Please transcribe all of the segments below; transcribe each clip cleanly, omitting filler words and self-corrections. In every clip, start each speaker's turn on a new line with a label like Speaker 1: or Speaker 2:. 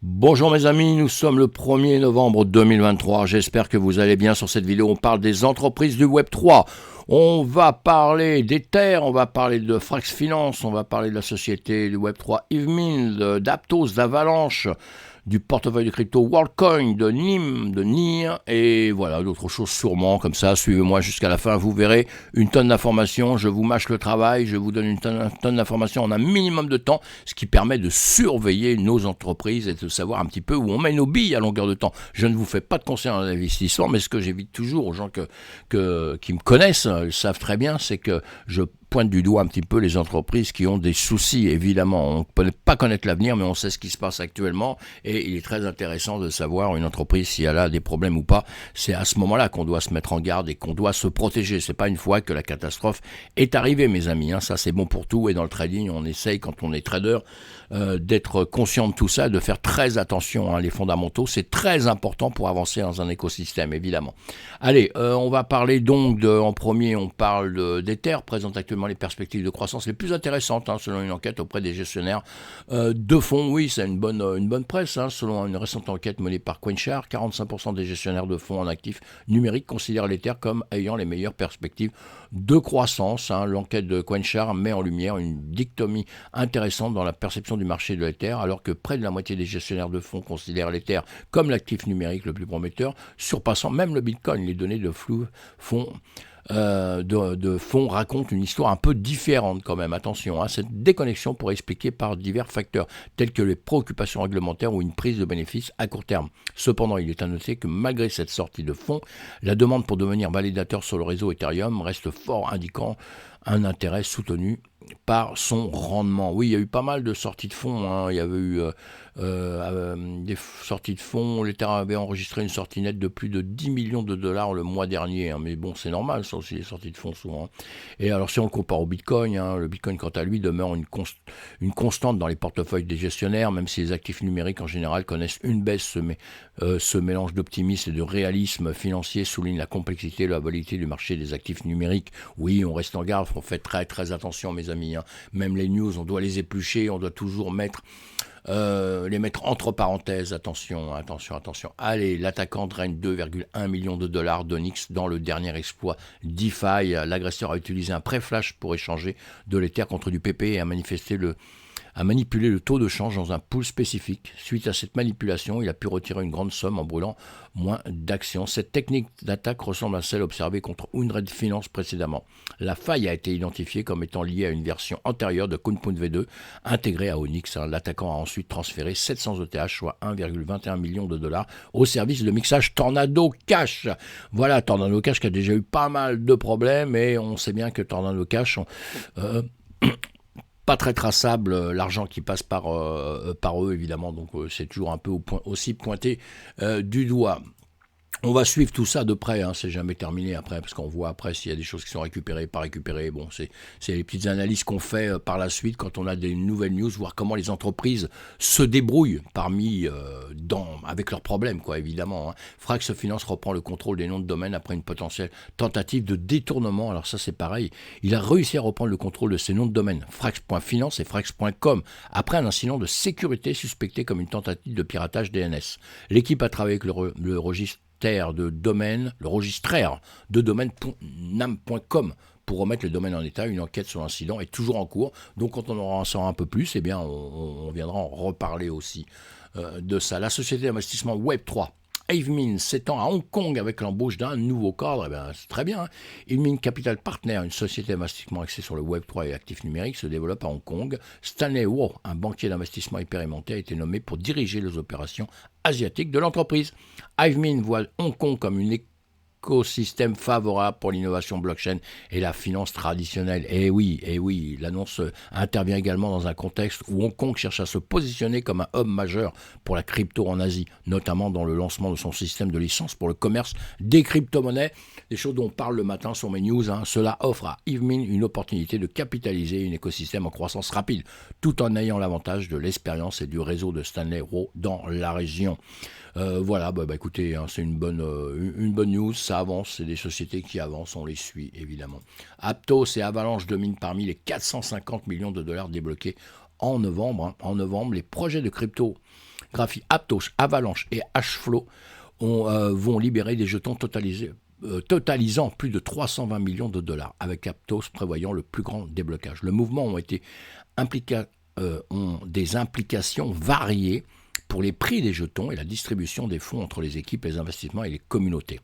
Speaker 1: Bonjour mes amis, nous sommes le 1er novembre 2023, j'espère que vous allez bien. Sur cette vidéo, on parle des entreprises du Web 3. On va parler d'Ether, on va parler de Frax Finance, on va parler de la société du Web 3 Evmin, d'Aptos, d'Avalanche, du portefeuille de crypto WorldCoin, de NIM, de NIR, et voilà, d'autres choses sûrement, comme ça, suivez-moi jusqu'à la fin, vous verrez une tonne d'informations, je vous mâche le travail, je vous donne une tonne d'informations en un minimum de temps, ce qui permet de surveiller nos entreprises et de savoir un petit peu où on met nos billes à longueur de temps. Je ne vous fais pas de conseils en investissement, mais ce que j'évite toujours aux gens qui me connaissent, ils savent très bien, c'est que je pointe du doigt un petit peu les entreprises qui ont des soucis, évidemment. On ne peut pas connaître l'avenir, mais on sait ce qui se passe actuellement, et il est très intéressant de savoir une entreprise si elle a des problèmes ou pas. C'est à ce moment-là qu'on doit se mettre en garde et qu'on doit se protéger. C'est pas une fois que la catastrophe est arrivée, mes amis. Ça, c'est bon pour tout, et dans le trading, on essaye, quand on est trader, d'être conscient de tout ça, de faire très attention. Les fondamentaux, c'est très important pour avancer dans un écosystème, évidemment. Allez, on va parler donc en premier, on parle d'Ether, présente actuellement les perspectives de croissance les plus intéressantes, selon une enquête auprès des gestionnaires de fonds. Oui, c'est une bonne presse, selon une récente enquête menée par CoinShare, 45% des gestionnaires de fonds en actifs numériques considèrent l'Ether comme ayant les meilleures perspectives de croissance. L'enquête de CoinShare met en lumière une dichotomie intéressante dans la perception du marché de l'Ether, alors que près de la moitié des gestionnaires de fonds considèrent l'Ether comme l'actif numérique le plus prometteur, surpassant même le Bitcoin. Les données de flux fonds de fonds racontent une histoire un peu différente quand même. Attention, cette déconnexion pourrait expliquer par divers facteurs, tels que les préoccupations réglementaires ou une prise de bénéfices à court terme. Cependant, il est à noter que malgré cette sortie de fonds, la demande pour devenir validateur sur le réseau Ethereum reste fort, indiquant un intérêt soutenu par son rendement. Oui, il y a eu pas mal de sorties de fonds. Il y avait eu des sorties de fonds. L'Ether avait enregistré une sortie nette de plus de 10 millions de dollars le mois dernier. Mais bon, c'est normal, ça aussi, les sorties de fonds souvent. Et alors, si on le compare au Bitcoin, le Bitcoin, quant à lui, demeure une constante dans les portefeuilles des gestionnaires, même si les actifs numériques, en général, connaissent une baisse. Ce mélange d'optimisme et de réalisme financier souligne la complexité et la volatilité du marché des actifs numériques. Oui, on reste en garde, on fait très très attention, mes amis. Même les news, on doit les éplucher, on doit toujours les mettre entre parenthèses. Attention. Allez, l'attaquant draine 2,1 millions de dollars d'Onyx dans le dernier exploit DeFi. L'agresseur a utilisé un pré-flash pour échanger de l'Ether contre du PP et a manipulé le taux de change dans un pool spécifique. Suite à cette manipulation, il a pu retirer une grande somme en brûlant moins d'actions. Cette technique d'attaque ressemble à celle observée contre Unred Finance précédemment. La faille a été identifiée comme étant liée à une version antérieure de Compound V2 intégrée à Onyx. L'attaquant a ensuite transféré 700 ETH, soit 1,21 million de dollars, au service de mixage Tornado Cash. Voilà, Tornado Cash qui a déjà eu pas mal de problèmes, et on sait bien que Tornado Cash... pas très traçable, l'argent qui passe par eux, évidemment, donc c'est toujours un peu aussi pointé du doigt. On va suivre tout ça de près, c'est jamais terminé après, parce qu'on voit après s'il y a des choses qui sont récupérées, pas récupérées. Bon, c'est les petites analyses qu'on fait par la suite quand on a des nouvelles news, voir comment les entreprises se débrouillent avec leurs problèmes, quoi, évidemment. Frax Finance reprend le contrôle des noms de domaine après une potentielle tentative de détournement. Alors ça, c'est pareil. Il a réussi à reprendre le contrôle de ces noms de domaine, frax.finance et frax.com, après un incident de sécurité suspecté comme une tentative de piratage DNS. L'équipe a travaillé avec le registre de domaine, le registraire de domaine nam.com pour remettre le domaine en état. Une enquête sur l'incident est toujours en cours, donc quand on en saura un peu plus, on viendra en reparler aussi de ça. La société d'investissement Web3 Evmin s'étend à Hong Kong avec l'embauche d'un nouveau cadre. C'est très bien. Evmin Capital Partner, une société d'investissement axée sur le Web3 et actifs numériques, se développe à Hong Kong. Stanley Wu, un banquier d'investissement expérimenté, a été nommé pour diriger les opérations asiatiques de l'entreprise. Evmin voit Hong Kong comme une écosystème favorable pour l'innovation blockchain et la finance traditionnelle. Et oui, l'annonce intervient également dans un contexte où Hong Kong cherche à se positionner comme un hub majeur pour la crypto en Asie, notamment dans le lancement de son système de licence pour le commerce des crypto-monnaies. Des choses dont on parle le matin sur mes news. Cela offre à Evmin une opportunité de capitaliser un écosystème en croissance rapide, tout en ayant l'avantage de l'expérience et du réseau de Stanley Wu dans la région. Voilà, écoutez, c'est une bonne news, ça avance, c'est des sociétés qui avancent, on les suit évidemment. Aptos et Avalanche dominent parmi les 450 millions de dollars débloqués en novembre. En novembre, les projets de crypto Graphie, Aptos, Avalanche et Hashflow vont libérer des jetons totalisant plus de 320 millions de dollars, avec Aptos prévoyant le plus grand déblocage. Le mouvement ont des implications variées pour les prix des jetons et la distribution des fonds entre les équipes, les investissements et les communautés.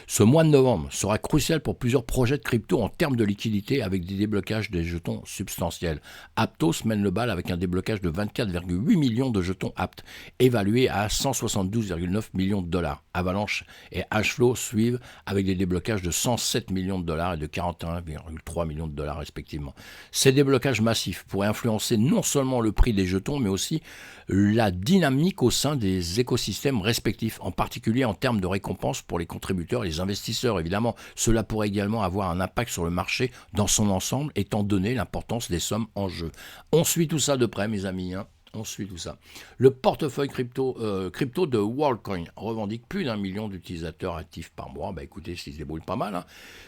Speaker 1: Ce mois de novembre sera crucial pour plusieurs projets de crypto en termes de liquidité avec des déblocages des jetons substantiels. Aptos mène le bal avec un déblocage de 24,8 millions de jetons aptes, évalués à 172,9 millions de dollars. Avalanche et Hashflow suivent avec des déblocages de 107 millions de dollars et de 41,3 millions de dollars respectivement. Ces déblocages massifs pourraient influencer non seulement le prix des jetons, mais aussi la dynamique au sein des écosystèmes respectifs, en particulier en termes de récompenses pour les contributeurs et les investisseurs. Évidemment, cela pourrait également avoir un impact sur le marché dans son ensemble, étant donné l'importance des sommes en jeu. On suit tout ça de près, mes amis, on suit tout ça. Le portefeuille crypto de WorldCoin revendique plus d'1 million d'utilisateurs actifs par mois. Écoutez, s'ils se débrouillent pas mal.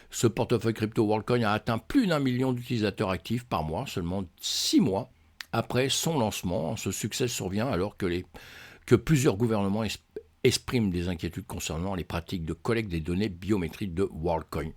Speaker 1: Ce portefeuille crypto WorldCoin a atteint plus d'1 million d'utilisateurs actifs par mois, seulement 6 mois après son lancement. Ce succès survient alors que plusieurs gouvernements expriment des inquiétudes concernant les pratiques de collecte des données biométriques de WorldCoin.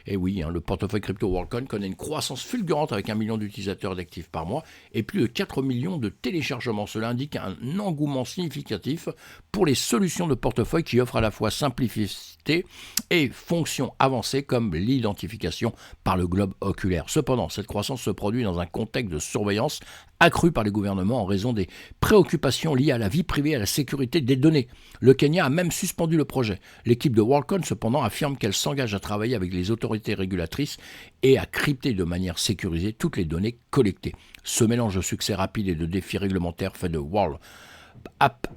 Speaker 1: Et oui, le portefeuille crypto WorldCoin connaît une croissance fulgurante avec 1 million d'utilisateurs d'actifs par mois et plus de 4 millions de téléchargements. Cela indique un engouement significatif pour les solutions de portefeuille qui offrent à la fois simplicité et fonctions avancées comme l'identification par le globe oculaire. Cependant, cette croissance se produit dans un contexte de surveillance accrue par les gouvernements en raison des préoccupations liées à la vie privée et à la sécurité des données. Le Kenya a même suspendu le projet. L'équipe de WorldCoin, cependant, affirme qu'elle s'engage à travailler avec les autorités régulatrices et à crypter de manière sécurisée toutes les données collectées. Ce mélange de succès rapide et de défis réglementaires fait de World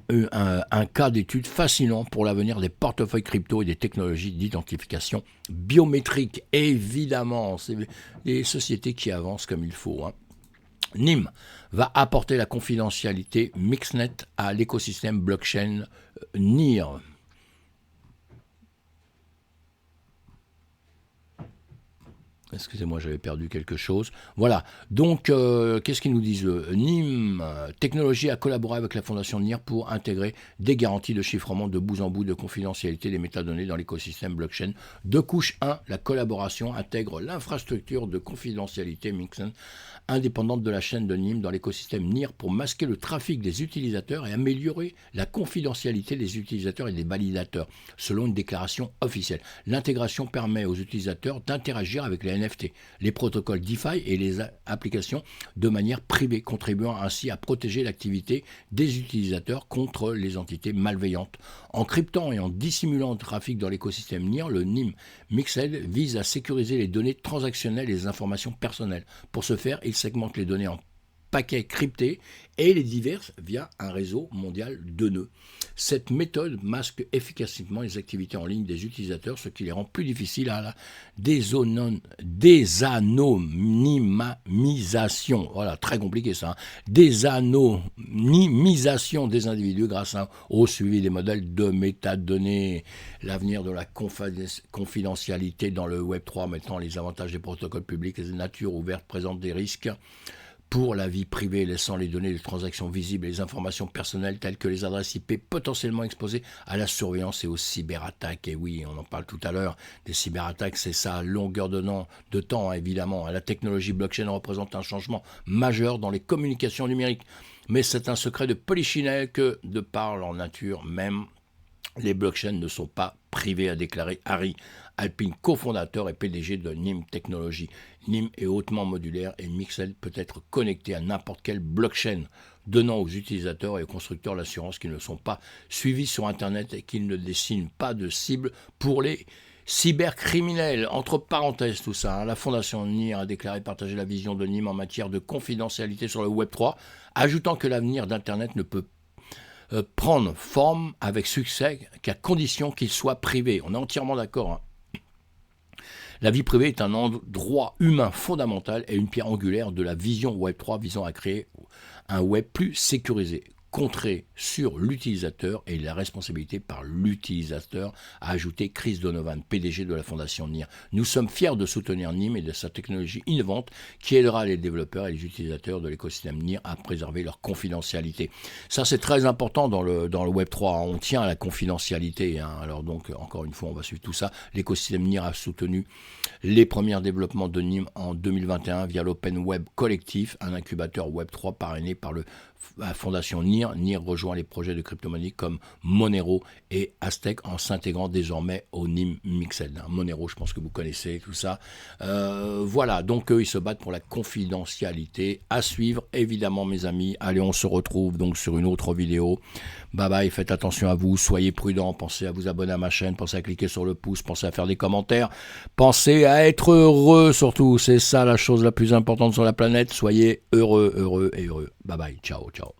Speaker 1: un cas d'étude fascinant pour l'avenir des portefeuilles crypto et des technologies d'identification biométrique. Évidemment, c'est des sociétés qui avancent comme il faut. NIM va apporter la confidentialité Mixnet à l'écosystème blockchain NIR. Excusez-moi, j'avais perdu quelque chose. Voilà, donc qu'est-ce qu'ils nous disent? NIM Technologies a collaboré avec la fondation NIR pour intégrer des garanties de chiffrement de bout en bout de confidentialité des métadonnées dans l'écosystème blockchain. De couche 1, la collaboration intègre l'infrastructure de confidentialité Mixnet indépendante de la chaîne de NIM dans l'écosystème NIR pour masquer le trafic des utilisateurs et améliorer la confidentialité des utilisateurs et des validateurs, selon une déclaration officielle. L'intégration permet aux utilisateurs d'interagir avec les NFT, les protocoles DeFi et les applications de manière privée, contribuant ainsi à protéger l'activité des utilisateurs contre les entités malveillantes. En cryptant et en dissimulant le trafic dans l'écosystème NIR, le NIM Mixed vise à sécuriser les données transactionnelles et les informations personnelles. Pour ce faire, il segmente les données en paquets cryptés et les diverse via un réseau mondial de nœuds. Cette méthode masque efficacement les activités en ligne des utilisateurs, ce qui les rend plus difficiles à la désanonymisation. Voilà, très compliqué ça. Désanonymisation des individus grâce au suivi des modèles de métadonnées. L'avenir de la confidentialité dans le Web3, maintenant les avantages des protocoles publics et des natures ouvertes présentent des risques pour la vie privée, laissant les données de transactions visibles et les informations personnelles telles que les adresses IP potentiellement exposées à la surveillance et aux cyberattaques. Et oui, on en parle tout à l'heure, des cyberattaques, c'est ça, à longueur de temps, évidemment. La technologie blockchain représente un changement majeur dans les communications numériques. Mais c'est un secret de polichinelle que, de par leur nature même, les blockchains ne sont pas privés, a déclaré Harry Alpine, cofondateur et PDG de NIM Technologies. NIM est hautement modulaire et Mixed peut être connecté à n'importe quelle blockchain, donnant aux utilisateurs et aux constructeurs l'assurance qu'ils ne sont pas suivis sur Internet et qu'ils ne dessinent pas de cible pour les cybercriminels. Entre parenthèses tout ça, la fondation NIR a déclaré partager la vision de NIM en matière de confidentialité sur le Web3, ajoutant que l'avenir d'Internet ne peut prendre forme avec succès qu'à condition qu'il soit privé. On est entièrement d'accord. La vie privée est un droit humain fondamental et une pierre angulaire de la vision Web3 visant à créer un web plus sécurisé. contrée sur l'utilisateur et la responsabilité par l'utilisateur, a ajouté Chris Donovan, PDG de la Fondation NIR. Nous sommes fiers de soutenir NIM et de sa technologie innovante qui aidera les développeurs et les utilisateurs de l'écosystème NIR à préserver leur confidentialité. Ça, c'est très important dans le Web3. On tient à la confidentialité. Alors donc, encore une fois, on va suivre tout ça. L'écosystème NIR a soutenu les premiers développements de NIM en 2021 via l'Open Web Collectif, un incubateur Web3 parrainé par la Fondation NIR. NIR rejoint les projets de crypto-monnaies comme Monero et Aztec en s'intégrant désormais au NIM Mixed. Monero, je pense que vous connaissez tout ça. Voilà, donc eux, ils se battent pour la confidentialité. À suivre, évidemment, mes amis. Allez, on se retrouve donc sur une autre vidéo. Bye bye, faites attention à vous, soyez prudents, pensez à vous abonner à ma chaîne, pensez à cliquer sur le pouce, pensez à faire des commentaires, pensez à être heureux surtout, c'est ça la chose la plus importante sur la planète, soyez heureux, heureux et heureux. Bye bye, ciao, ciao.